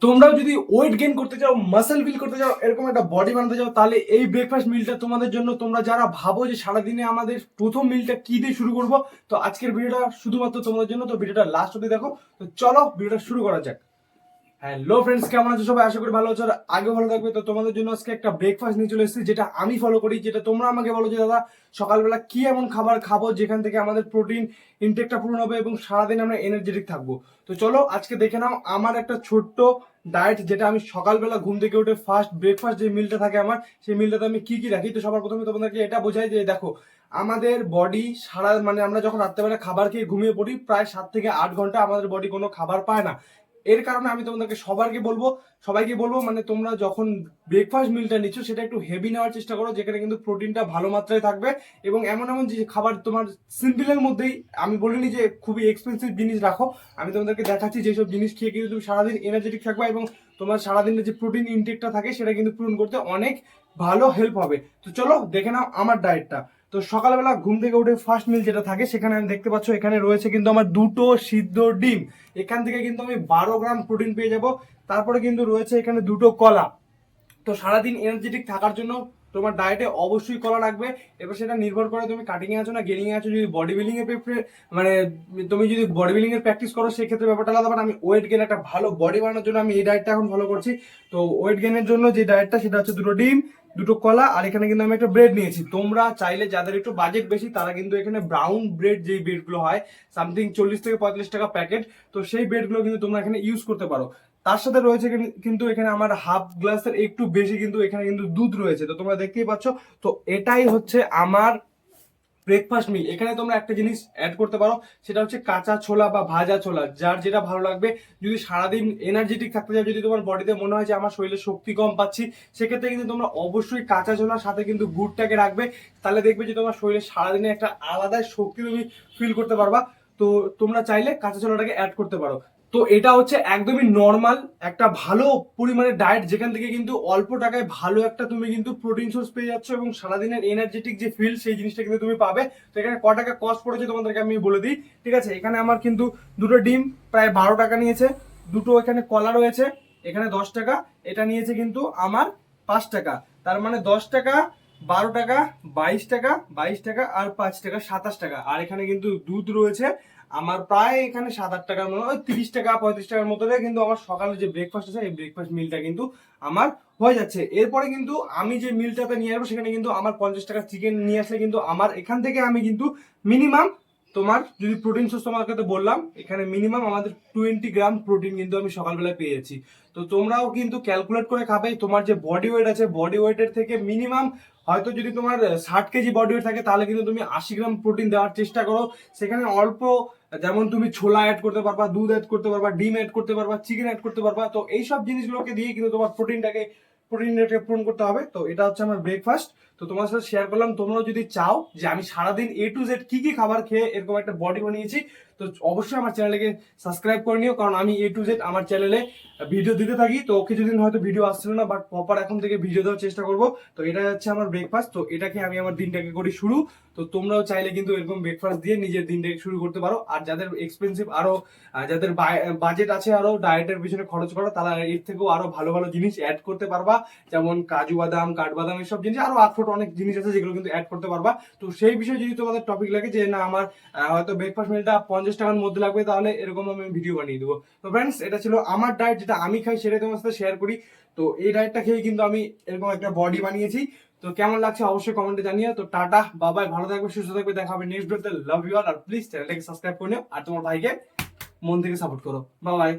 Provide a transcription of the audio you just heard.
তোমরাও যদি weight gain করতে চাও, মাসেল বিল্ড করতে চাও, এরকম একটা বডি বানাতে চাও, তাহলে এই ব্রেকফাস্ট মিলটা তোমাদের জন্য। তোমরা যারা ভাবো যে সারাদিনে আমাদের প্রথম মিলটা কি দিয়ে শুরু করবো, তো আজকের ভিডিওটা শুধুমাত্র তোমাদের জন্য। তো ভিডিওটা লাস্ট অবধি দেখো। তো চলো ভিডিওটা শুরু করা যাক। হ্যালো ফ্রেন্ডস, কেমন আছো সবাই? আশা করি ভালো আছো আর আগে ভালো থাকবে। তো তোমাদের জন্য আজকে একটা ব্রেকফাস্ট নিয়ে চলে এসেছি, যেটা আমি ফলো করি, যেটা তোমরা আমাকে বলো যে দাদা সকালবেলা কি এমন খাবার খাবো যেখান থেকে আমাদের প্রোটিন ইনটেকটা পূরণ হবে এবং সারাদিন আমরা এনার্জেটিক থাকবো। তো চলো আজকে দেখে নাও আমার একটা ছোট্ট ডায়েট, যেটা আমি সকালবেলা ঘুম থেকে উঠে ফার্স্ট ব্রেকফাস্ট যে মিলটা থাকে আমার, সেই মিলটাতে আমি কি কি রাখি। তো সবার প্রথমে তোমাদেরকে এটা বোঝাই যে দেখো, আমাদের বডি সারা আমরা যখন রাত্রেবেলা খাবার খেয়ে ঘুমিয়ে পড়ি, প্রায় 7 থেকে 8 ঘন্টা আমাদের বডি কোনো খাবার পায় না। এর কারণে আমি তোমাদেরকে সবাইকে বলবো মানে তোমরা যখন ব্রেকফাস্ট মিলটা নিচ্ছ সেটা একটু হেভি নেওয়ার চেষ্টা করো, যেখানে কিন্তু প্রোটিনটা ভালো মাত্রায় থাকবে এবং এমন এমন যে খাবার তোমার সিম্পলের মধ্যেই। আমি বলিনি যে খুবই এক্সপেন্সিভ জিনিস রাখো, আমি তোমাদেরকে দেখাচ্ছি যেসব জিনিস খেয়ে কিন্তু তুমি সারাদিন এনার্জেটিক থাকবে এবং তোমার সারাদিনের যে প্রোটিন ইনটেকটা থাকে সেটা কিন্তু পূরণ করতে অনেক ভালো হেল্প হবে। তো চলো দেখে নাও আমার ডায়েটটা। তো সকালবেলা ঘুম থেকে উঠে ফার্স্ট মিল যেটা থাকে, সেখানে আমি দেখতে পাচ্ছ এখানে রয়েছে কিন্তু আমার 2টো সিদ্ধ ডিম। এখান থেকে কিন্তু আমি 12 গ্রাম প্রোটিন পেয়ে যাব। তারপরে কিন্তু রয়েছে এখানে 2টো কলা। তো সারাদিন এনার্জেটিক থাকার জন্য তোমার ডায়েটে অবশ্যই কলা রাখবে। এবার সেটা নির্ভর করে তুমি কাটিং এ আছো না গেনিং এ আছো। যদি বডি বিল্ডিং এর মানে তুমি যদি বডি বিল্ডিং এর প্র্যাকটিস করো, সেক্ষেত্রে ব্যাপারটা আলাদা। বাট আমি ওয়েট গেন, একটা ভালো বডি বানানোর জন্য আমি এই ডায়েটটা এখন ফলো করছি। তো ওয়েট গেনের জন্য যে ডায়েটটা, সেটা হচ্ছে 2টো ডিম, 2টো কলা, আর এখানে কিন্তু আমি একটা ব্রেড নিয়েছি। তোমরা চাইলে যাদের একটু বাজেট বেশি, তারা কিন্তু এখানে ব্রাউন ব্রেড, যে ব্রেড গুলো হয় সামথিং 40 থেকে 45 টাকা প্যাকেট, তো সেই ব্রেড গুলো কিন্তু তোমরা এখানে ইউজ করতে পারো। তার সাথে রয়েছে কিন্তু এখানে আমার হাফ গ্লাসের একটু বেশি কিন্তু এখানে কিন্তু দুধ রয়েছে। তো তোমরা দেখতেই পাচ্ছ। তো এটাই হচ্ছে আমার ব্রেকফাস্ট মিল। এখানে তোমরা একটা জিনিস অ্যাড করতে পারো, সেটা হচ্ছে কাঁচা ছোলা বা ভাজা ছোলা, যার যেটা ভালো লাগবে। যদি সারাদিন এনার্জেটিক থাকতে চাও, যদি তোমার বডিতে মনে হয় যে আমার শরীরে শক্তি কম পাচ্ছি, সেক্ষেত্রে কিন্তু তোমরা অবশ্যই কাঁচা ছোলার সাথে কিন্তু গুড়টাকে রাখবে। তাহলে দেখবে যে তোমার শরীরে সারাদিনে একটা আলাদা শক্তি তুমি ফিল করতে পারবা। তো তোমরা চাইলে কাঁচা ছোলাটাকে অ্যাড করতে পারো। তো এটা হচ্ছে একদমই নর্মাল একটা ভালো পরিমাণে ডায়েট, যেখান থেকে কিন্তু অল্প টাকায় ভালো একটা তুমি কিন্তু প্রোটিন সোর্স পেয়ে যাচ্ছ এবং সারাদিনের এনার্জেটিক যে ফিল, সেই জিনিসটা কিন্তু তুমি পাবে। তো এখানে ক টাকা কস্ট পড়েছে তোমাদেরকে আমি বলে দিই, ঠিক আছে? এখানে আমার কিন্তু 2টো ডিম প্রায় 12 টাকা নিয়েছে, 2টো এখানে কলা রয়েছে এখানে 10 টাকা, এটা নিয়েছে কিন্তু আমার 5 টাকা। তার মানে 10 টাকা, 12 টাকা, 22 টাকা, 22 টাকা আর 5 টাকা, 27 টাকা। আর এখানে কিন্তু দুধ রয়েছে আমার প্রায় এখানে 7-8 টাকার মতো, ওই 30 টাকা 35 টাকার মতো কিন্তু আমার সকালে যে ব্রেকফাস্ট আছে, এই ব্রেকফাস্ট মিলটা কিন্তু আমার হয়ে যাচ্ছে। এরপরে কিন্তু আমি যে মিলটাতে নিয়ে আসবো, সেখানে কিন্তু আমার 50 টাকা চিকেন নিয়ে আসলে কিন্তু আমার এখান থেকে আমি কিন্তু মিনিমাম, তোমার যদি প্রোটিন সোর্স তোমাকে তো বললাম, এখানে মিনিমাম আমাদের 20 গ্রাম প্রোটিন কিন্তু আমি সকালবেলায় পেয়ে যাচ্ছি। তো তোমরাও কিন্তু ক্যালকুলেট করে খাবে। তোমার যে বডি ওয়েট আছে, বডি ওয়েটের থেকে মিনিমাম, হয়তো যদি তোমার 60 কেজি বডি ওয়েট থাকে, তাহলে কিন্তু তুমি 80 গ্রাম প্রোটিন দেওয়ার চেষ্টা করো। সেখানে অল্প, যেমন তুমি ছোলা অ্যাড করতে পারবা, দুধ অ্যাড করতে পারবা, ডিম অ্যাড করতে পারবা, চিকেন অ্যাড করতে পারবা। তো এইসব জিনিসগুলোকে দিয়ে কিন্তু তোমার প্রোটিনটাকে পূরণ করতে হবে। তো এটা হচ্ছে আমার ব্রেকফাস্ট। তো তোমার সাথে শেয়ার করলাম। তোমরাও যদি চাও যে আমি সারাদিন A to Z কি কি খাবার খেয়ে এরকম একটা বডি বানিয়েছি, তো অবশ্যই আমার চ্যানেলকে সাবস্ক্রাইব করে নিও, কারণ আমি A to Z আমার চ্যানেলে ভিডিও দিতে থাকি। তো কিছুদিন হয়তো ভিডিও আসছিল না, বাট প্রপার এখন থেকে ভিডিও দেওয়ার চেষ্টা করব। তো এটা হচ্ছে আমার ব্রেকফাস্ট। তো এটাকে আমি আমার দিনটাকে করি শুরু। তো তোমরাও চাইলে কিন্তু এরকম ব্রেকফাস্ট দিয়ে নিজের দিনটাকে শুরু করতে পারো। আর যাদের এক্সপেন্সিভ আরো, যাদের বাজেট আছে আরো ডায়েটের পিছনে খরচ করা, তারা এর থেকেও আরো ভালো ভালো জিনিস অ্যাড করতে পারবা, যেমন কাজু বাদাম, কাঠবাদাম, এইসব জিনিস, আরো আখরোট, অনেক জিনিস আছে যেগুলো কিন্তু অ্যাড করতে পারবা। তো সেই বিষয়ে যদি তোমাদের টপিক লাগে যে না আমার হয়তো ব্রেকফাস্ট মিলটা 50 টাকার মধ্যে লাগবে, তাহলে এরকম আমি ভিডিও বানিয়ে দেবো। তো ফ্রেন্ডস, এটা ছিল আমার ডায়েট, যেটা আমি খাই সেটাই তোমার সাথে শেয়ার করি। তো এই ডায়েটটা খেয়ে কিন্তু আমি এরকম একটা বডি বানিয়েছি। তো কেমন লাগছে অবশ্যই কমেন্টে জানিও। তো টাটা, বাবাই, ভালো থাকবে, সুস্থ থাকবে, দেখা হবে নেক্সট ভিডিওতে। Love you all. আর প্লিজ চ্যানেলটাকে সাবস্ক্রাইব করে নিও আর তোমার ভাইকে মন থেকে সাপোর্ট করো। বাবাই।